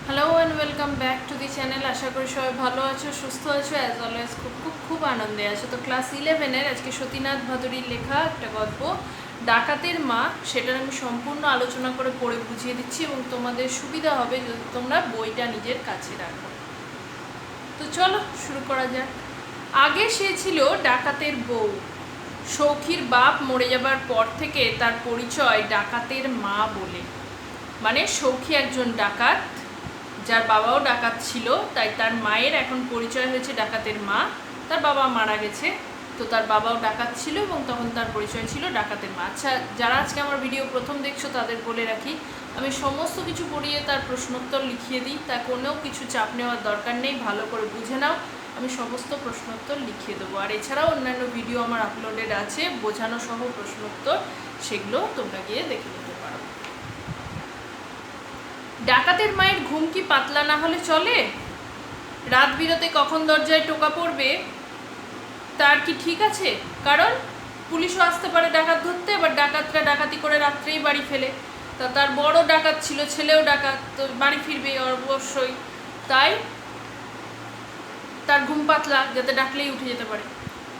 Hello and welcome back to the channel. আশা করি সবাই ভালো আছো, সুস্থ আছো, অ্যাজ অলওয়েজ খুব খুব খুব আনন্দে আছো। তো ক্লাস 11-এর আজকে সতীনাথ ভাদুরীর লেখা একটা গল্প ডাকাতের মা, সেটার আমি সম্পূর্ণ আলোচনা করে পড়ে বুঝিয়ে দিচ্ছি এবং তোমাদের সুবিধা হবে যদি তোমরা বইটা নিজের কাছে রাখো। তো চলো শুরু করা যাক। আগে সে ছিল ডাকাতের বউ। সৌখীর বাপ মরে যাবার পর থেকে তার পরিচয় ডাকাতের মা বলে। মানে সৌখী একজন ডাকাত, যার বাবাও ডাকাত ছিল, তাই তার মায়ের এখন পরিচয় হয়েছে ডাকাতের মা। তার বাবা মারা গেছে, তো তার বাবাও ডাকাত ছিল এবং তখন তার পরিচয় ছিল ডাকাতের মা। আচ্ছা, যারা আজকে আমার ভিডিও প্রথম দেখছো তাদের বলে রাখি, আমি সমস্ত কিছু পড়িয়ে তার প্রশ্নোত্তর লিখিয়ে দিই, তা কোনো কিছু চাপ নেওয়ার দরকার নেই, ভালো করে বুঝে নাও। আমি সমস্ত প্রশ্নোত্তর লিখিয়ে দেবো। আর এছাড়াও অন্যান্য ভিডিও আমার আপলোডেড আছে বোঝানো সহ প্রশ্নোত্তর, সেগুলো তোমরা গিয়ে দেখে নিতে পারো। ডাকাতের মায়ের ঘুম কি পাতলা না হলে চলে? রাত বিরতে কখন দরজায় টোকা পড়বে তার কি ঠিক আছে? কারণ পুলিশও আসতে পারে ডাকাত ধরতে, এবার ডাকাতরা ডাকাতি করে রাত্রেই বাড়ি ফেলে। তা তার বড় ডাকাত ছিল, ছেলেও ডাকাত, তো বাড়ি ফিরবে অবশ্যই। তাই তার ঘুম পাতলা, যাতে ডাকলেই উঠে যেতে পারে।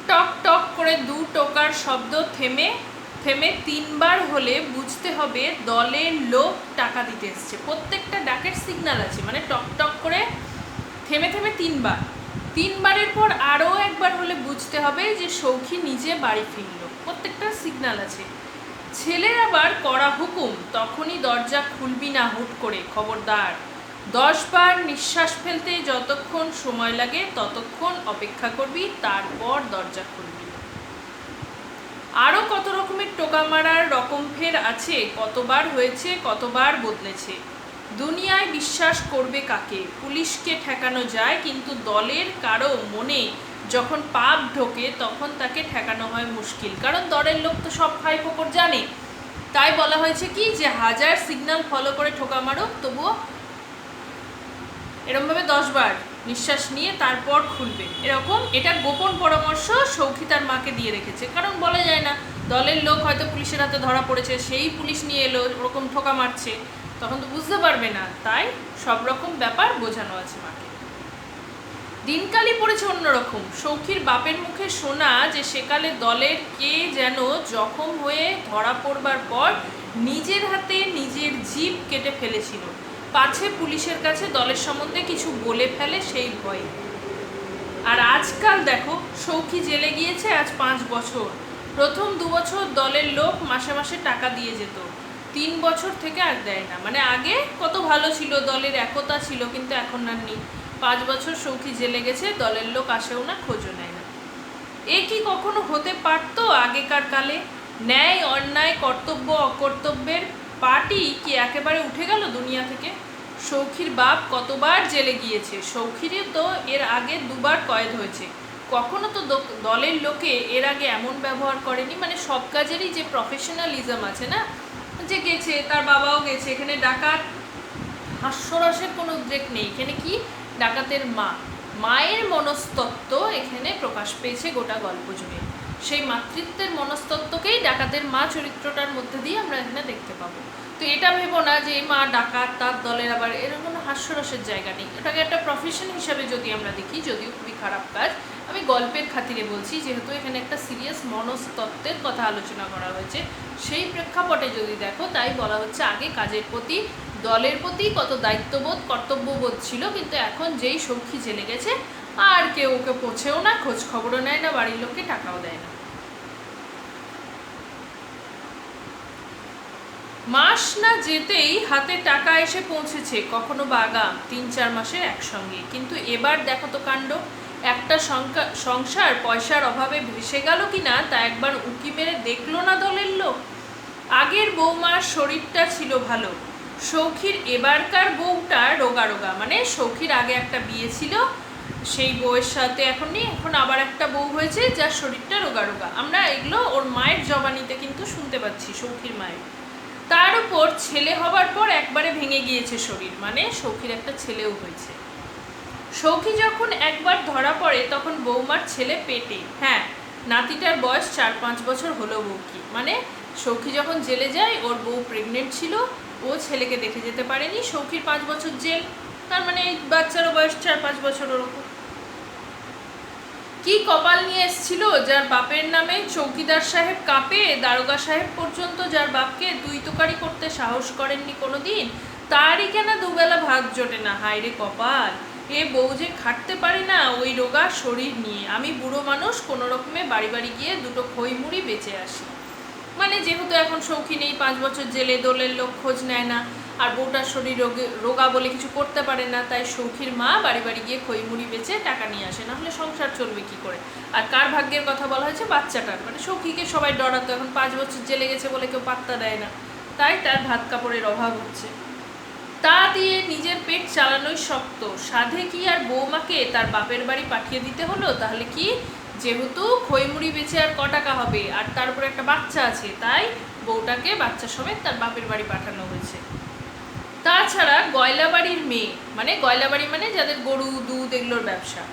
টক টক করে 2 টোকার শব্দ থেমে থেমে 3বার হলে বুঝতে হবে দলের লোক টাকা দিতে এসছে। প্রত্যেকটা ডাকের সিগন্যাল আছে, মানে টক টক করে থেমে থেমে 3বার, 3বারের পর আরও একবার হলে বুঝতে হবে যে সৌখী নিজে বাড়ি ফিরল। প্রত্যেকটা সিগন্যাল আছে। ছেলের আবার কড়া হুকুম, তখনই দরজা খুলবি না হুট করে, খবরদার। 10 বার নিঃশ্বাস ফেলতে যতক্ষণ সময় লাগে ততক্ষণ অপেক্ষা করবি, তারপর দরজা খুলবি। আরও কত রকমের টোকা মারার রকম ফের আছে, কতবার হয়েছে, কতবার বদলেছে। দুনিয়ায় বিশ্বাস করবে কাকে? পুলিশকে ঠেকানো যায়, কিন্তু দলের কারো মনে যখন পাপ ঢোকে তখন তাকে ঠেকানো হয় মুশকিল। কারণ দলের লোক তো সব খাই ফোকর জানে। তাই বলা হয়েছে কি, যে 1000 সিগন্যাল ফলো করে ঠোকা মারো, তবুও এরকমভাবে 10 বার নিঃশ্বাস নিয়ে তারপর খুলবে। এরকম এটা গোপন পরামর্শ সৌখী তার মাকে দিয়ে রেখেছে, কারণ বলা যায় না, দলের লোক হয়তো পুলিশের হাতে ধরা পড়েছে, সেই পুলিশ নিয়ে এলো ওরকম ঠোকা মারছে, তখন তো বুঝতে পারবে না। তাই সব রকম ব্যাপার বোঝানো আছে মাকে। দিনকালই পড়েছে অন্যরকম। সৌখীর বাপের মুখে শোনা যে সেকালে দলের কে যেন জখম হয়ে ধরা পড়বার পর নিজের হাতে নিজের জিভ কেটে ফেলেছিল, পাছে পুলিশের কাছে দলের সম্বন্ধে কিছু বলে ফেলে সেই ভয়ে। আর আজকাল দেখো, সৌখী জেলে গিয়েছে আজ 5 বছর। প্রথম 2 বছর দলের লোক মাসে মাসে টাকা দিয়ে যেত, 3 বছর থেকে আর দেয় না। মানে আগে কত ভালো ছিল, দলের একতা ছিল, কিন্তু এখন আর নেই। 5 বছর সৌখী জেলে গেছে, দলের লোক আসেও না, খোঁজও নেয় না। এ কি কখনো হতে পারতো আগেকার কালে? ন্যায় অন্যায়, কর্তব্য অকর্তব্যের পার্টি কি একেবারে উঠে গেল দুনিয়া থেকে? সৌখীর বাপ কতবার জেলে গিয়েছে, সৌখীরই তো এর আগে 2বার কয়েদ হয়েছে। কখনো তো দলের লোকে এর আগে এমন ব্যবহার করেনি। মানে সব কাজেরই যে প্রফেশনালিজম আছে না, যে গেছে তার বাবাও গেছে, এখানে ডাকাত হাস্যরসের কোনো উদ্রেক নেই। এখানে কি, ডাকাতের মা, মায়ের মনস্তত্ত্ব এখানে প্রকাশ পেয়েছে গোটা গল্প জুড়ে। সেই মাতৃত্বের মনস্তত্ত্বকেই ডাকাতের মা চরিত্রটার মধ্যে দিয়ে আমরা এখানে দেখতে পাবো। তো এটা ভেবো না যে মা ডাকাত, তার দলের আবার এরকম কোনো হাস্যরসের জায়গা নেই। এটাকে একটা প্রফেশন হিসাবে যদি আমরা দেখি, যদিও খুবই খারাপ কাজ, আমি গল্পের খাতিরে বলছি, যেহেতু এখানে একটা সিরিয়াস মনস্তত্ত্বের কথা আলোচনা করা হয়েছে, সেই প্রেক্ষাপটে যদি দেখো, তাই বলা হচ্ছে আগে কাজের প্রতি, দলের প্রতি কত দায়িত্ববোধ কর্তব্যবোধ ছিল, কিন্তু এখন যেই সৌখী জেলে গেছে আর কেউ ওকে পৌঁছেও না, খোঁজ খবরও নেয় না, বাড়ির লোককে টাকাও দেয় না। মাস না যেতেই হাতে টাকা এসে পৌঁছেছে, কখনো বা আগাম 3-4 মাসের একসঙ্গে। কিন্তু এবার দেখো তো কাণ্ড, একটা সংসার পয়সার অভাবে ভেসে গেল কিনা তা একবার উঁকি মেরে দেখলো না দলের লোক। আগের বৌমার শরীরটা ছিল ভালো, সৌখীর এবারকার বউটা রোগা রোগা। মানে সৌখীর আগে একটা বিয়ে ছিল, সেই বউয়ের সাথে এখন নেই, এখন আবার একটা বউ হয়েছে যার শরীরটা রোগা রোগা। আমরা এগুলো ওর মায়ের জবানিতে কিন্তু শুনতে পাচ্ছি, সৌখীর মায়ের। তার উপর ছেলে হবার পর একবারে ভেঙে গিয়েছে শরীর, মানে সৌখীর একটা ছেলেও হয়েছে। সৌখী যখন একবার ধরা পড়ে তখন বৌমার ছেলে পেটে। হ্যাঁ, নাতিটার বয়স 4-5 বছর হলো বউ কি, মানে সৌখী যখন জেলে যায় ওর বউ প্রেগনেন্ট ছিল, ও ছেলেকে দেখে যেতে পারেনি, সৌখীর 5 বছর জেল। তার মানে এই বাচ্চারও বয়স 4-5 বছর ওরকম। কি কপাল নিয়ে এসেছিল যার বাপের নামে চৌকিদার সাহেব কাঁপে, দারোগা সাহেব পর্যন্ত যার বাপকে দুই তোকারি করতে সাহস করেননি কোনোদিন, তারই কেন দুবেলা ভাত জোটে না। হায় রে কপাল, এ বউ যে খাটতে পারে না ওই রোগা শরীর নিয়ে। আমি বুড়ো মানুষ, কোনো রকমে বাড়ি বাড়ি গিয়ে দুটো খই মুড়ি বেঁচে আসি। মানে যেহেতু এখন সৌখী নেই, 5 বছর জেলে, দোলের লোক খোঁজ নেয় না, আর বউটার শরীর রোগা বলে কিছু করতে পারে না, তাই সৌখীর মা বাড়ি বাড়ি গিয়ে খই মুড়ি বেচে টাকা নিয়ে আসে, না হলে সংসার চলবে কি করে। আর কার ভাগ্যের কথা বলা হয়েছে? বাচ্চাটার। মানে সৌখীকে সবাই ডরাতো, এখন 5 বছর জেলে গেছে বলে কেউ পাত্তা দেয় না, তাই তার ভাত কাপড়ের অভাব হচ্ছে। তা দিয়ে নিজের পেট চালানোই শক্ত, সাধে কি আর বৌমাকে তার বাপের বাড়ি পাঠিয়ে দিতে হলো? তাহলে কি, যেহেতু খইমুড়ি বেচে আর ক টাকা হবে, আর তার উপরে একটা বাচ্চা আছে, তাই বউটাকে বাচ্চা সমেত তার বাপের বাড়ি পাঠানো হয়েছে। তাছাড়া গয়লা বাড়ির মেয়ে, মানে গয়লা বাড়ি মানে যাদের গরু দুধ এগুলোর ব্যবসা,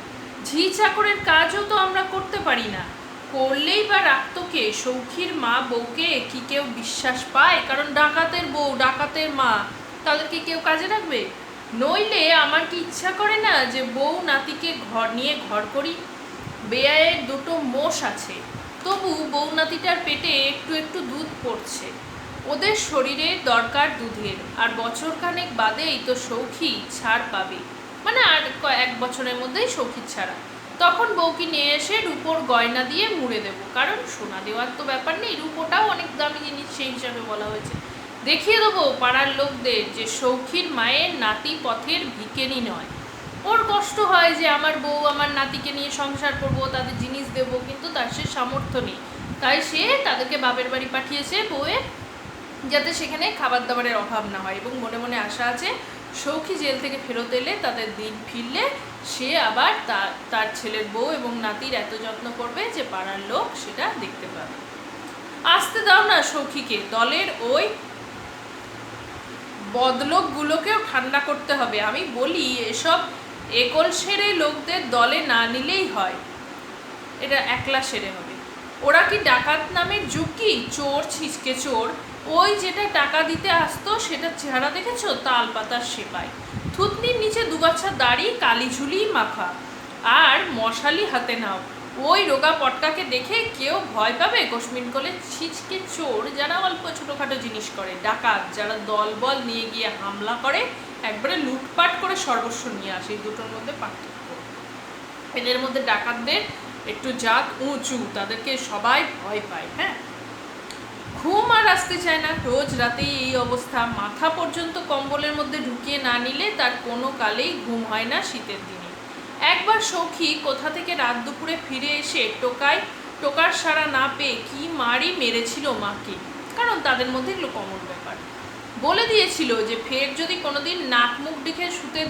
ঝি চাকরের কাজও তো আমরা করতে পারি না, করলেই বা রাখতো কে? সৌখীর মা বউকে কি কেউ বিশ্বাস পায়? কারণ ডাকাতের বউ, ডাকাতের মা, তাদেরকে কেউ কাজে রাখবে? নইলে আমার কি ইচ্ছা করে না যে বউ নাতিকে ঘর করি? বেয়ায়ের দুটো মোষ আছে, তবু বউ নাতিটার পেটে একটু একটু দুধ পড়ছে, ওদের শরীরে দরকার দুধের, আর বছরখানেক বাদেই তো সৌখী ছাড় পাবে, মানে আর 1 বছরের মধ্যেই সৌখী ছাড়া। তখন বউকে নিয়ে এসে রূপোর গয়না দিয়ে মুড়ে দেবো, কারণ সোনা দেওয়ার তো ব্যাপার নেই, রূপোটাও অনেক দামি জিনিস সেই হিসাবে বলা হয়েছে। দেখিয়ে দেবো পাড়ার লোকদের যে সৌখীর মায়ের নাতি পথের ভিকেরি নয়। ওর কষ্ট হয় যে আমার বউ আমার নাতিকে নিয়ে সংসার করব, তাদের জিনিস দেবো, কিন্তু তার সে সামর্থ্য নেই, তাই সে তাদেরকে বাপের বাড়ি পাঠিয়েছে বউয়ের, যাতে সেখানে খাবার দাবারের অভাব না হয়। এবং মনে মনে আশা আছে সৌখী জেল থেকে ফেরত এলে, তাদের দিন ফিরলে সে আবার তার ছেলের বউ এবং নাতির এত যত্ন করবে যে পাড়ার লোক সেটা দেখতে পাবে। আসতে দাও না সৌখীকে, দলের ওই বদলোকগুলোকেও ঠান্ডা করতে হবে। আমি বলি এসব একল সেরে লোকদের দলে না নিলেই হয়, এটা একলা সেরে হবে। ওরা কি ডাকাত নামের যুগ কি? চোর, ছিচকে চোর, ওই যেটা টাকা দিতে আসতো সেটা চেহারা দেখেছো? তাল পাতার সেপাই, থুতনির নিচে দুগাছা দাড়ি, কালি ঝুলি মাখা, আর মশালি হাতে নাও। ওই রোগা পটকাকে দেখে কেউ ভয় পাবে? কশ্মিন কোলে ছিচকে চোর যারা অল্প ছোটোখাটো জিনিস করে, ডাকাত যারা দল বল নিয়ে গিয়ে হামলা করে, একবারে লুটপাট করে সর্বস্ব নিয়ে আসে, এই দুটোর মধ্যে পার্থক্য। এদের মধ্যে ডাকাতদের একটু জাত উঁচু, তাদেরকে সবাই ভয় পায়। হ্যাঁ, ঘুম আর আসতে চায় না, রোজ রাতেই এই অবস্থা, মাথা পর্যন্ত কম্বলের মধ্যে ঢুকিয়ে না নিলে তার কোনো কালেই ঘুম হয় না শীতের দিনে। একবার সৌখী কোথা থেকে রাত দুপুরে ফিরে এসে টোকার সাড়া না পেয়ে কি মারি মেরেছিল মাকে, কারণ তাদের মধ্যে এগুলো কমন ব্যাপার। বলে দিয়েছিল যে ফের যদি কোনোদিন নাক মুখ দেখে শুতে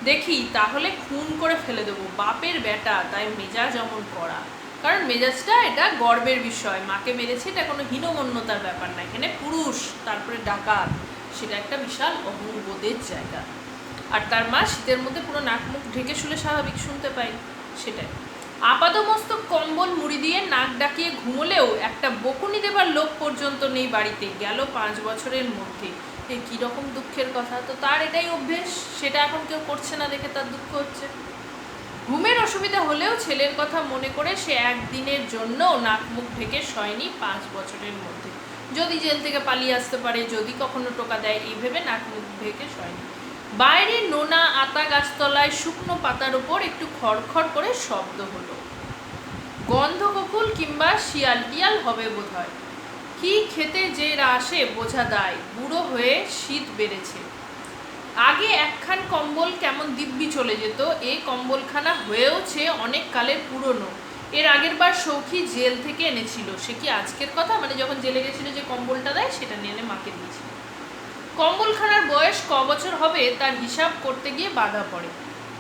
দেখি তাহলে খুন করে ফেলে দেবো। বাপের বেটা, তাই মেজাজ অমন করা, কারণ মেজাজটা এটা গর্বের বিষয়, মাকে মেরেছে এটা কোনো হীনমন্যতার ব্যাপার না, এখানে পুরুষ তারপরে ডাকাত, সেটা একটা বিশাল অহংবোধের জায়গা। আর তার মা শীতের মধ্যে পুরো নাক মুখ ঢেকে শুলে স্বাভাবিক শুনতে পাই, সেটাই। আপাদমস্তক কম্বল মুড়ি দিয়ে নাক ডাকিয়ে ঘুমোলেও একটা বকুনি দেবার লোক পর্যন্ত নেই বাড়িতে, গেল 5 বছরের মধ্যে। এ কীরকম দুঃখের কথা! তো তার এটাই অভ্যেস, সেটা এখন কেউ করছে না দেখে তার দুঃখ হচ্ছে। ঘুমের অসুবিধা হলেও ছেলের কথা মনে করে সে একদিনের জন্য নাক মুখ ঢেকে শয়নি 5 বছরের মধ্যে। যদি জেল থেকে পালিয়ে আসতে পারে, যদি কখনো টোকা দেয়, এই ভেবে নাক মুখ ঢেকে শয়নি। বাইরে নোনা আতা গাছতলায় শুকনো পাতার উপর একটু খড়খড় করে শব্দ হলো, গন্ধ গোকুল কিংবা শিয়াল টিয়াল হবে বোধহয়। কি খেতে যে আসে বোঝা দায়, বুড়ো হয়ে শীত বেড়েছে। আগে একখান কম্বল কেমন দিব্যি চলে যেত, এই কম্বলখানা হয়েওছে অনেক কালের পুরনো। এর আগের বার সৌখী জেল থেকে এনেছিল, সে কি আজকের কথা? মানে যখন জেলে গেছিল যে কম্বলটা দেয় সেটা নিয়ে এনে মাকে দিয়েছিল। কম্বলখানার বয়স ক বছর হবে তার হিসাব করতে গিয়ে বাধা পড়ে।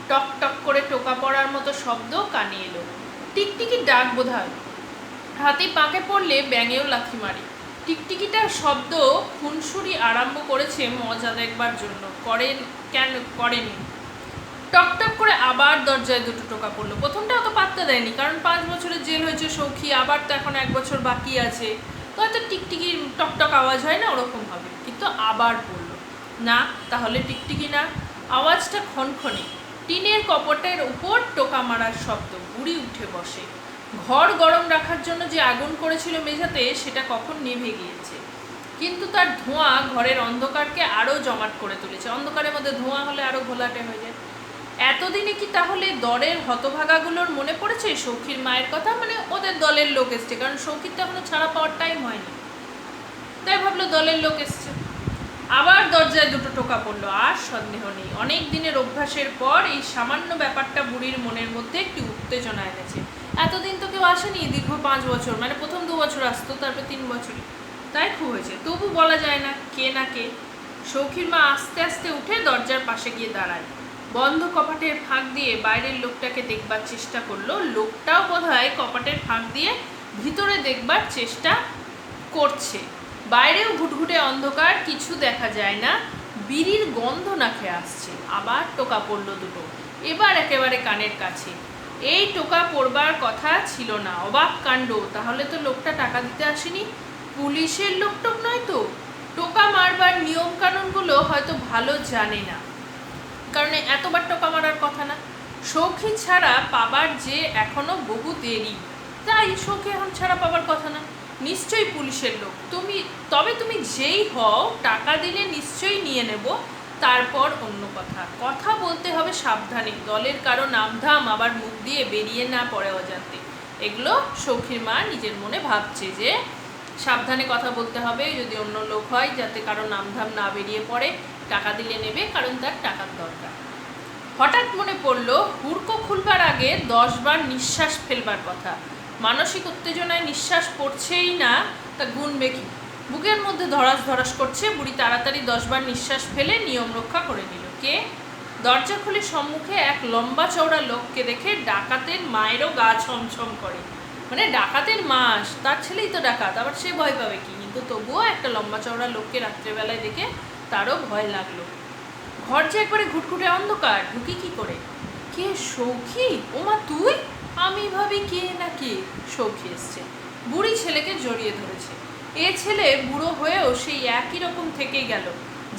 টক টক করে টোকা পড়ার মতো শব্দ কানে এলো, টিকটিকির ডাক বোধহয়। হাতি পাকে পড়লে ব্যাঙেও লাথি মারে। টিকটিকিটার শব্দ খুনসুরি আরম্ভ করেছে মজা দেখবার জন্য, করেনি। টকটক করে আবার দরজায় দুটো টোকা পড়লো। প্রথমটা অত পাত্তা দেয়নি, কারণ 5 বছরের জেল হয়েছে সৌখী, আবার তো এখন 1 বছর বাকি আছে, তো হয়তো টিকটিকির টকটক আওয়াজ হয় না, ওরকম হবে। কিন্তু আবার পড়লো না, তাহলে টিকটিকি না, আওয়াজটা খনখনে, টিনের কপটের উপর টোকা মারার শব্দ। বুড়ি উঠে বসে। ঘর গরম রাখার জন্য যে আগুন করেছিল মেঝাতে সেটা কখন নিভে গিয়েছে, কিন্তু তার ধোঁয়া ঘরের অন্ধকারকে আরও জমাট করে তুলেছে। অন্ধকারের মধ্যে ধোঁয়া হলে আরও ঘোলাটে হয়ে যায়। এতদিনে কি তাহলে দলের হতভাগাগুলোর মনে পড়েছে সৌখীর মায়ের কথা? মানে ওদের দলের লোক এসছে, কারণ সৌখীর তো এখনো ছাড়া পাওয়ার টাইম হয়নি, তাই ভাবলো দলের লোক এসছে। আবার দরজায় দুটো টোকা পড়লো। আর সন্দেহ নেই, অনেক দিনের অভ্যাসের পর এই সামান্য ব্যাপারটা বুড়ির মনের মধ্যে একটি উত্তেজনা এনেছে। এতদিন তো কেউ আসেনি, দীর্ঘ 5 বছর, মানে প্রথম 2 বছর আসতো, তারপর 3 বছরই, তাই খুব হয়েছে। তবু বলা যায় না কে না কে। সৌখীর মা আস্তে আস্তে উঠে দরজার পাশে গিয়ে দাঁড়ায়। বন্ধ কপাটের ফাঁক দিয়ে বাইরের লোকটাকে দেখবার চেষ্টা করলো। লোকটাও বোধহয় কপাটের ফাঁক দিয়ে ভিতরে দেখবার চেষ্টা করছে। বাইরেও ঘুটঘুটে অন্ধকার, কিছু দেখা যায় না, বিড়ির গন্ধ নাকে আসছে। আবার টোকা পড়লো দুটো, এবার একেবারে কানের কাছে। এই টোকা পড়বার কথা ছিল না। অবাক কাণ্ড, তাহলে তো লোকটা টাকা দিতে আসেনি, পুলিশের লোকটোক নয় তো। টোকা মারবার নিয়ম কানুনগুলো হয়তো ভালো জানে না, কারণ এতবার টোকা মারার কথা না। সৌখী ছাড়া পাবার যে এখনো বহু দেরি, তাই সৌখী এখন ছাড়া পাবার কথা না। নিশ্চয়ই পুলিশের লোক। তবে তুমি যেই হও, টাকা দিলে নিশ্চয়ই নিয়ে নেব, তারপর অন্য কথা। কথা বলতে হবে সাবধানে, দলের কারো নামধাম আবার মুখ দিয়ে বেরিয়ে না পড়ে অজান্তে। এগুলো সৌখীর মা নিজের মনে ভাবছে যে সাবধানে কথা বলতে হবে, যদি অন্য লোক হয় যাতে কারো নামধাম না বেরিয়ে পড়ে। টাকা দিলে নেবে, কারণ তার টাকার দরকার। হঠাৎ মনে পড়লো হুড়কো খুলবার আগে 10 বার নিঃশ্বাস ফেলবার কথা। মানসিক উত্তেজনায় নিঃশ্বাস পড়ছেই না, তা গুনবে কি? বুকের মধ্যে ধরাস ধরাস করছে। বুড়ি তাড়াতাড়ি 10 বার নিঃশ্বাস ফেলে নিয়ম রক্ষা করে নিল। কে? দরজা খুলে সম্মুখে এক লম্বা চওড়া লোককে দেখে ডাকাতের মায়েরও গা ছমছম করে। মানে ডাকাতের মাস, তার ছেলেই তো ডাকাত, আবার সে ভয় পাবে কি? কিন্তু তবুও একটা লম্বা চওড়া লোককে রাত্রেবেলায় দেখে তারও ভয় লাগলো। ঘর যে একবারে ঘুটঘুটে অন্ধকার, ঢুকি কি করে? কে? সৌখী? ওমা তুই? আমি ভাবি কে না কে। সৌখী এসছে। বুড়ি ছেলেকে জড়িয়ে ধরেছে। এ ছেলে বুড়ো হয়েও সেই একই রকম থেকে গেল।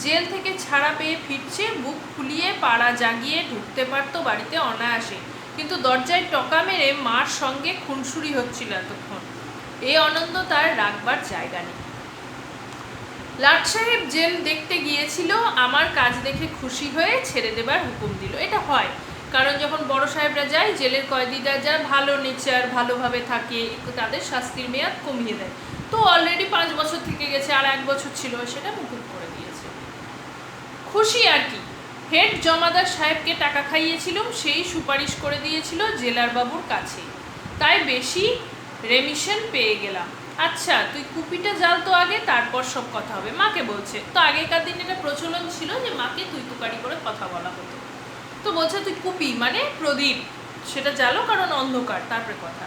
জেল থেকে ছাড়া পেয়ে ফিরছে, বুক ফুলিয়ে পাড়া জাগিয়ে ঢুকতে পারতো বাড়িতে অনায়াসে, কিন্তু দরজায় টকা মেরে মার সঙ্গে খুনসুরি হচ্ছিল এতক্ষণ। এ আনন্দ তার রাখবার জায়গা নেই। লাট সাহেব জেল দেখতে গিয়েছিল, আমার কাজ দেখে খুশি হয়ে ছেড়ে দেবার হুকুম দিল। এটা হয়, কারণ যখন বড় সাহেবরা যায়, জেলের কয়েদিরা যা ভালো নেচার, ভালোভাবে থাকে, তাদের শাস্তির মেয়াদ কমিয়ে দেয়। তো অলরেডি 5 বছর থেকে গেছে, আর 1 বছর ছিল, সেটা মুকুব করে দিয়েছে। খুশি আর কি। হেড জমাদার সাহেবকে টাকা খাইয়েছিলাম, সেই সুপারিশ করে দিয়েছিল জেলার বাবুর কাছে, তাই বেশি রেমিশন পেয়ে গেলাম। আচ্ছা তুই কুপিটা জ্বাল তো আগে, তারপর সব কথা হবে। মাকে বলছে তো, আগেকার দিন এটা প্রচলন ছিল যে মাকে তুই তুকারি করে কথা বলা হতো। তো বলছে তুই কুপি মানে প্রদীপ, সেটা জ্বালো, কারণ অন্ধকার, তারপরে কথা।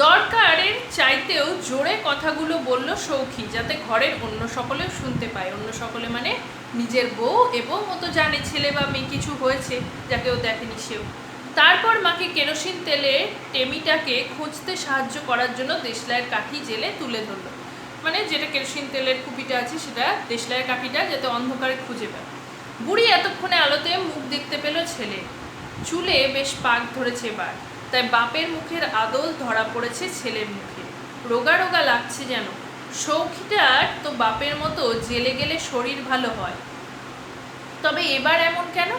দরকারের চাইতেও জোরে কথাগুলো বলল সৌখী, যাতে ঘরের অন্য সকলেও শুনতে পায়। অন্য সকলে মানে নিজের বউ, এবং ও তো জানে ছেলে বা মেয়ে কিছু হয়েছে, যাকে ও দেখেনি সেও। তারপর মাকে কেরোসিন তেলে টেমিটাকে খুঁজতে সাহায্য করার জন্য দেশলাইয়ের কাঠি জেলে তুলে ধরলো। মানে যেটা কেরোসিন তেলের কুপিটা আছে, সেটা দেশলাইয়ের কাঠিটা যাতে অন্ধকারে খুঁজে পায়। বুড়ি এতক্ষণে আলোতে মুখ দেখতে পেল ছেলে। চুলে বেশ পাক ধরেছে এবার, তাই বাপের মুখের আদল ধরা পড়েছে ছেলের মুখে। রোগা রোগা লাগছে যেন। সৌখীটার তো বাপের মতো জেলে গেলে শরীর ভালো হয়, তবে এবার এমন কেন?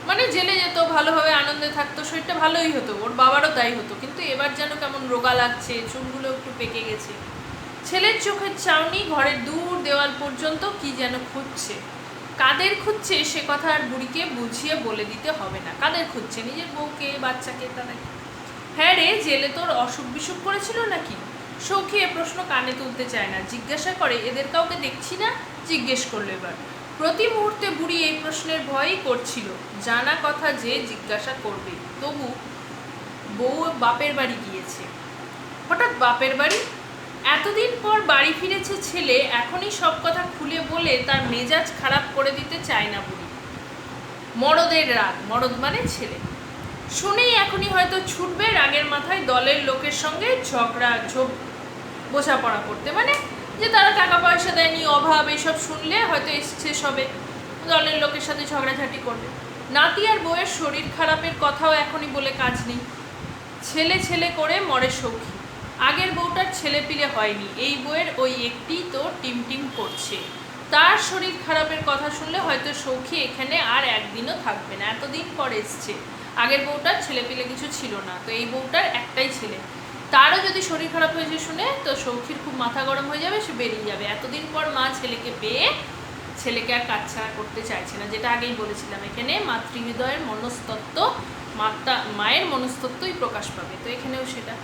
মানে জেলে যেত, ভালোভাবে আনন্দে থাকতো, শরীরটা ভালোই হতো, ওর বাবারও তাই হতো, কিন্তু এবার যেন কেমন রোগা লাগছে, চুলগুলো একটু পেকে গেছে। ছেলের চোখের চাউনি ঘরের দূর দেওয়াল পর্যন্ত কি যেন খুঁজছে। কাদের খুঁজছে সে কথা আর বুড়িকে বুঝিয়ে বলে দিতে হবে না। কাদের খুঁজছে? নিজের বউকে, বাচ্চাকে, তাদেরকে। হ্যাঁ রে, জেলে তোর অসুখ বিসুখ করেছিল নাকি? সৌখী এ প্রশ্ন কানে তুলতে চায় না, জিজ্ঞাসা করে এদের কাউকে দেখছি না, জিজ্ঞেস করলো এবার। প্রতি মুহূর্তে বুড়ি এই প্রশ্নের ভয়ই করছিল, জানা কথা যে জিজ্ঞাসা করবে। তবু বউ বাপের বাড়ি গিয়েছে। হঠাৎ বাপের বাড়ি? এতদিন পর বাড়ি ফিরেছে ছেলে, এখনই সব কথা খুলে বলে তার মেজাজ খারাপ করে দিতে চায় না বুড়ি। মরদের রাগ, মরদ মানে ছেলে, শুনেই এখনই হয়তো ছুটবে রাগের মাথায় দলের লোকের সঙ্গে ঝগড়া বোঝাপড়া করতে। মানে যে তারা টাকা পয়সা দেয়নি, অভাব, এসব শুনলে হয়তো শেষ হবে, দলের লোকের সাথে ঝগড়াঝাটি করবে। নাতি আর বউয়ের শরীর খারাপের কথাও এখনই বলে কাজ নেই। ছেলে ছেলে করে মরে সৌখী। আগের বউটার ছেলে পিলে হয়নি, এই বউয়ের ওই একটি তো টিম টিম করছে। তার শরীর খারাপের কথা শুনলে হয়তো সৌখী এখানে আর একদিনও থাকবে না। এতদিন পর এসছে। আগের বউটার ছেলে পিলে কিছু ছিল না, তো এই বউটার একটাই ছেলে, তারও যদি শরীর খারাপ হয়েছে শুনে তো সৌখীর খুব মাথা গরম হয়ে যাবে, সে বেরিয়ে যাবে। এতদিন পর মা ছেলেকে পেয়ে ছেলেকে আর কাছছাড়া করতে চাইছে না, যেটা আগেই বলেছিলাম। এখানে মাতৃহৃদয়ের মনস্তত্ত্ব, মায়ের মনস্তত্ত্বই প্রকাশ পাবে, তো এখানেও সেটা।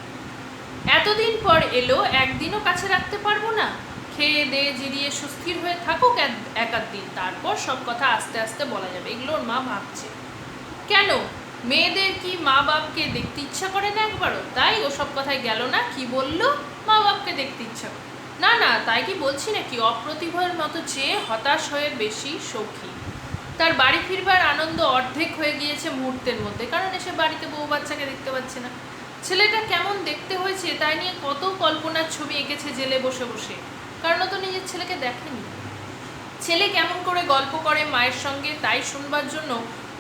এতদিন পর এলো, একদিনও কাছে রাখতে পারবো না? খেয়ে দিয়ে জিরিয়ে সুস্থির হয়ে থাকুক এক আধ দিন, তারপর সব কথা আস্তে আস্তে বলা যাবে। এগুলো ওর মা ভাবছে। কেন, মেয়েদের কি মা বাপকে দেখতে ইচ্ছা করে না একবারও? তাই ওসব কথায় গেল না। কি বললো? মা বাপকে দেখতে ইচ্ছা করে না। না, তাই কি বলছি নাকি? অপ্রতিভার মতো চেয়ে হতাশ হয়ে বেশি সৌখী। তার বাড়ি ফিরবার আনন্দ অর্ধেক হয়ে গিয়েছে মুহূর্তের মধ্যে, কারণ এসে বাড়িতে বউ বাচ্চাকে দেখতে পাচ্ছে না। ছেলেটা কেমন দেখতে হয়েছে তাই নিয়ে কত কল্পনার ছবি এঁকেছে জেলে বসে বসে, কারণ তো নিজের ছেলেকে দেখেনি। ছেলে কেমন করে গল্প করে মায়ের সঙ্গে তাই শুনবার জন্য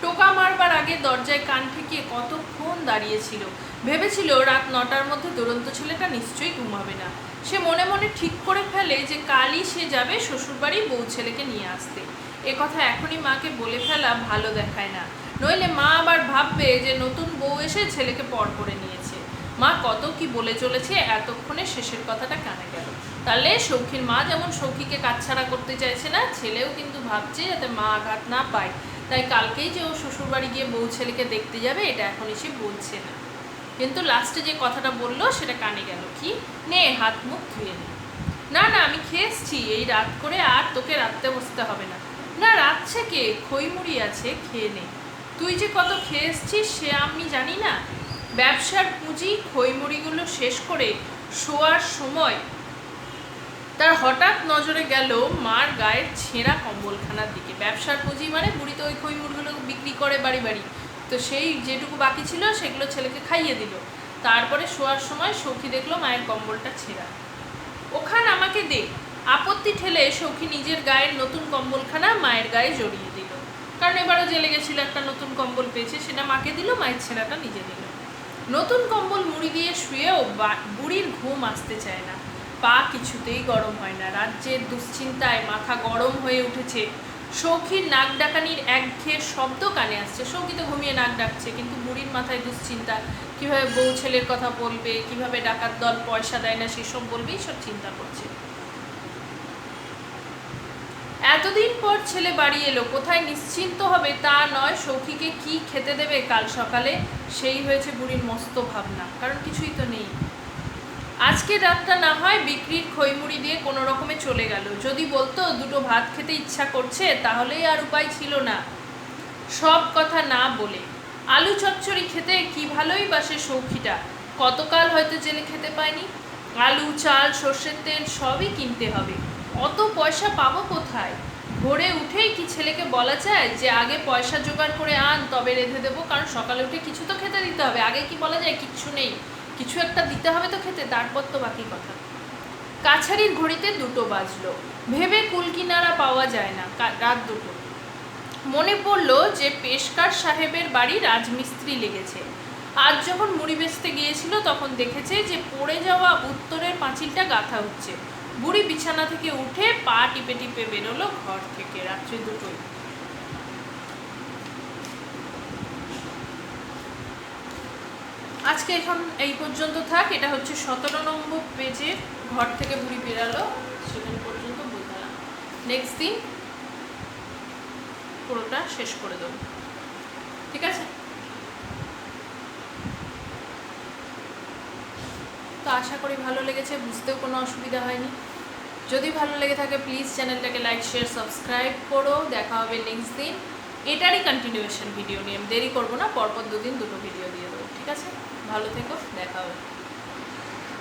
টোকা মারবার আগে দরজায় কান ঠেকিয়ে কতক্ষণ দাঁড়িয়েছিল। ভেবেছিল রাত 9টার মধ্যে দুরন্ত ছেলেটা নিশ্চয়ই ঘুমাবে না। সে মনে মনে ঠিক করে ফেলে যে কালই সে যাবে শ্বশুরবাড়ি বউ ছেলেকে নিয়ে আসতে। এ কথা এখনই মাকে বলে ফেলা ভালো দেখায় না, নইলে মা আবার ভাববে যে নতুন বউ এসে ছেলেকে পর করে নিয়েছে। মা কত কি বলে চলেছে, এতক্ষণে শেষের কথাটা কানে গেল। তাহলে সৌখীর মা যেমন সৌখীকে কাছছাড়া করতে চাইছে না, ছেলেও কিন্তু ভাবছে যাতে মা আঘাত না পায়। তাই কালকেই যে ও শ্বশুরবাড়ি গিয়ে বউ ছেলেকে দেখতে যাবে এটা এখনই সে বলছে না, কিন্তু লাস্টে যে কথাটা বললো সেটা কানে গেল। কি, নে হাত মুখ ধুয়ে নে। না না, আমি খেয়ে এসছি, এই রাত করে আর তোকে রাখতে বসতে হবে না। না, রাতছে কে? খইমুড়ি আছে, খেয়ে নে। তুই যে কত খেয়ে এসছিস সে আমি জানি না। ব্যবসার পুঁজি খইমুড়িগুলো শেষ করে শোয়ার সময় তার হঠাৎ নজরে গেল মার গায়ের ছেঁড়া কম্বলখানার দিকে। ব্যবসার পুঁজি মানে বুড়ি তো ওই খইমুড়িগুলো বিক্রি করে বাড়ি বাড়ি, তো সেই যেটুকু বাকি ছিল সেগুলো ছেলেকে খাইয়ে দিল। তারপরে শোয়ার সময় সৌখী দেখলো মায়ের কম্বলটা ছেঁড়া। ওখান আমাকে দে। আপত্তি ঠেলে সৌখী নিজের গায়ের নতুন কম্বলখানা মায়ের গায়ে জড়িয়ে দিল, কারণ এবারও জেলে গেছিল, একটা নতুন কম্বল পেয়েছে, সেটা মাকে দিল, মায়ের ছেঁড়াটা নিজে দিল। নতুন কম্বল মুড়ি দিয়ে শুয়েও বুড়ির ঘুম আসতে চায় না, পা কিছুতেই গরম হয় না। রাজ্যের দুশ্চিন্তায় মাথা গরম হয়ে উঠেছে। সৌখীর নাক ডাকানির একঘেয়ে শব্দ কানে আসছে। সৌখী তো ঘুমিয়ে নাক ডাকছে, কিন্তু বুড়ির মাথায় দুশ্চিন্তা। কীভাবে বউ ছেলের কথা বলবে, কিভাবে ডাকাত দল পয়সা দেয় না সেসব বলবে, এইসব চিন্তা করছে। এতদিন পর ছেলে বাড়ি এলো, কোথায় নিশ্চিন্ত হবে তা নয়, সৌখীকে কি খেতে দেবে কাল সকালে সেই হয়েছে বুড়ির মস্ত ভাবনা, কারণ কিছুই তো নেই। আজকের রাতটা না হয় বিক্রির খইমুড়ি দিয়ে কোনো রকমে চলে গেল। যদি বলতো দুটো ভাত খেতে ইচ্ছা করছে তাহলেই আর উপায় ছিল না। সব কথা না বলে আলু চচ্চড়ি খেতে কি ভালোই বাসে সৌখীটা, কতকাল হয়তো জেলে খেতে পায়নি। আলু, চাল, সর্ষের তেল সবই কিনতে হবে, অত পয়সা পাবো কোথায়? ভোরে উঠেই কি ছেলেকে বলা যায় যে আগে পয়সা জোগাড় করে আন তবে রেঁধে দেবো, কারণ সকালে উঠে কিছু তো খেতে দিতে হবে। আগে কি বলা যায়? কিচ্ছু নেই, কিছু একটা দিতে হবে তো খেতে, তারপর তো বাকি কথা। কাছারির ঘড়িতে 2টো বাজলো, ভেবে কুল কিনারা পাওয়া যায় না। রাত 2টো। মনে পড়ল যে পেশকার সাহেবের বাড়ি রাজমিস্ত্রি লেগেছে। আজ যখন মুড়ি বেচতে গিয়েছিল তখন দেখেছে যে পড়ে যাওয়া উত্তরের পাঁচিলটা গাঁথা হচ্ছে। বুড়ি বিছানা থেকে উঠে পা টিপে টিপে বেরোলো ঘর থেকে। রাত্রি 2টোয়। আজকে এখন এই পর্যন্ত থাক। এটা হচ্ছে 17 নম্বর পেজের ঘর থেকে বুড়ি বেরালো, সেখানে পর্যন্ত বুঝলাম। নেক্সট দিন পুরোটা শেষ করে দেবো, ঠিক আছে? তো আশা করি ভালো লেগেছে, বুঝতেও কোনো অসুবিধা হয়নি। যদি ভালো লেগে থাকে প্লিজ চ্যানেলটাকে লাইক, শেয়ার, সাবস্ক্রাইব করো। দেখা হবে নেক্সট দিন, এটারই কন্টিনিউয়েশন ভিডিও নিয়ে। আমি দেরি করবো না, পরপর 2 দিন 2টো ভিডিও দিয়ে দেবো, ঠিক আছে? ভালো থেকো, দেখা হবে।